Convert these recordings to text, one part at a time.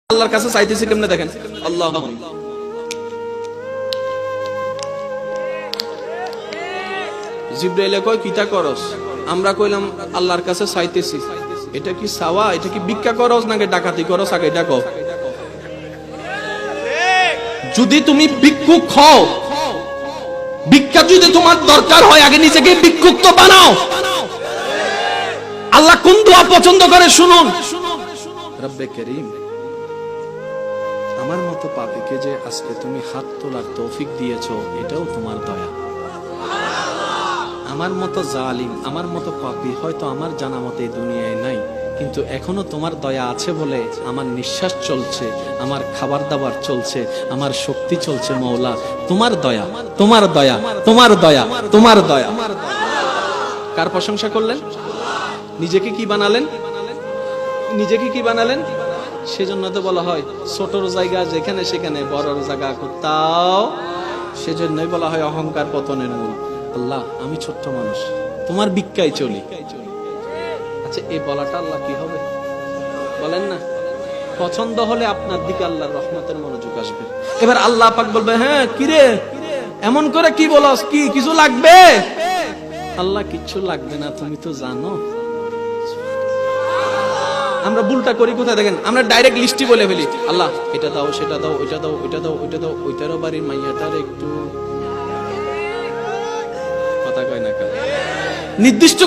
আল্লাহর কাছে চাইতেছি কেমনে দেখেন আল্লাহ জিবরাইলে কয় কিতা করস আমরা কইলাম আল্লাহর কাছে চাইতেছি এটা কি সাওয়া এটা কি ভিক্ষা করস নাকি ডাকাতি করস আগে এটা কও যদি তুমি ভিক্ষুক হও ভিক্ষা যদি তোমার দরকার হয় আগে নিজেকে ভিক্ষুক তো বানাও আল্লাহ কোন দোয়া পছন্দ করে শুনুন রব্বে করিম আমার মতো পাপীকে যে আজকে তুমি হাত তোলার তৌফিক দিয়েছো এটাও তোমার দয়া আমার মতো জালিম আমার মতো পাপী হয়তো আমার জানা মতে এই দুনিয়ায় নাই কিন্তু এখনো তোমার দয়া আছে বলে আমার নিঃশ্বাস চলছে আমার খাবার দাবার চলছে আমার শক্তি চলছে মওলা তোমার দয়া তোমার দয়া তোমার দয়া তোমার দয়া কার প্রশংসা করলেন নিজেকে কি বানালেন নিজেকে কি বানালেন সেজন্য তো বলা হয় ছোটর জায়গা যেখানে সেখানে বড়র জায়গা কোথাও সেজন্যই বলা হয় অহংকার পতনের মূল আল্লাহ আমি ছোট্ট মানুষ তোমার ভিক্ষায় চলি আচ্ছা এই বলাটা আল্লাহ কি হবে বলেন না পছন্দ হলে আপনার দিকে আল্লাহর রহমতের মনোযোগ আসবে এবার আল্লাহ পাক বলবে হ্যাঁ কিরে এমন করে কি বলস কি কিছু লাগবে আল্লাহ কিচ্ছু লাগবে না তুমি তো জানো আমরা ভুলটা করি কোথায় দেখেন আমরা ডাইরেক্ট লিস্টই বলে ফেলি আল্লাহ এটা দাও সেটা দাও ওইটা দাও ওইটা দাও ওইটা দাও ওইটারও বাড়ির মাইয়াটার একটু কথা কয় না নির্দিষ্ট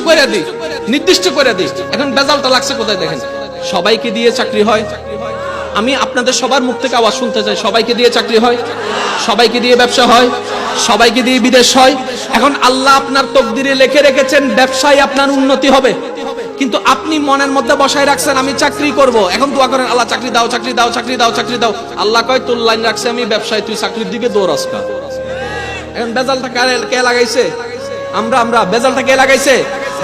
করে দিই এখন বেজালটা লাগছে কোথায় দেখেন সবাইকে দিয়ে চাকরি হয় আমি আপনাদের সবার মুখ থেকে আওয়াজ শুনতে চাই সবাইকে দিয়ে চাকরি হয় সবাইকে দিয়ে ব্যবসা হয় সবাইকে দিয়ে বিদেশ হয় এখন আল্লাহ আপনার তকদিরে লিখে রেখেছেন ব্যবসায় আপনার উন্নতি হবে কিন্তু আপনি মনের মধ্যে বসায় রাখছেন আমি চাকরি করব এখন দোয়া করেন আল্লাহ চাকরি দাও চাকরি দাও চাকরি দাও চাকরি দাও আল্লাহ কয় তোর লাইন রাখছে আমি ব্যবসায় তুই চাকরির দিকে দৌড়াস না এখন বেজালটা কে লাগাইছে আমরা বেজালটা কে লাগাইছে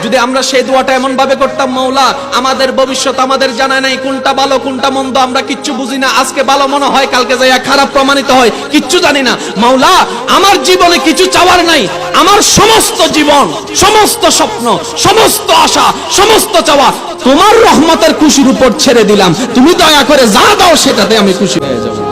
যদি আমরা সেই দোয়াটা এমন ভাবে করতাম মাওলা আমাদের ভবিষ্যৎ আমাদের জানা নাই কোনটা ভালো কোনটা মন্দ আমরা কিচ্ছু বুঝি না আজকে ভালো মনে হয় কালকে যাইয়া খারাপ প্রমাণিত হয় কিচ্ছু জানি না মাওলা আমার জীবনে কিছু চাওয়ার নাই আমার সমস্ত জীবন সমস্ত স্বপ্ন সমস্ত আশা সমস্ত চাওয়া তোমার রহমতের খুশির উপর ছেড়ে দিলাম তুমি দয়া করে যা দাও সেটাতে আমি খুশি হয়ে যাব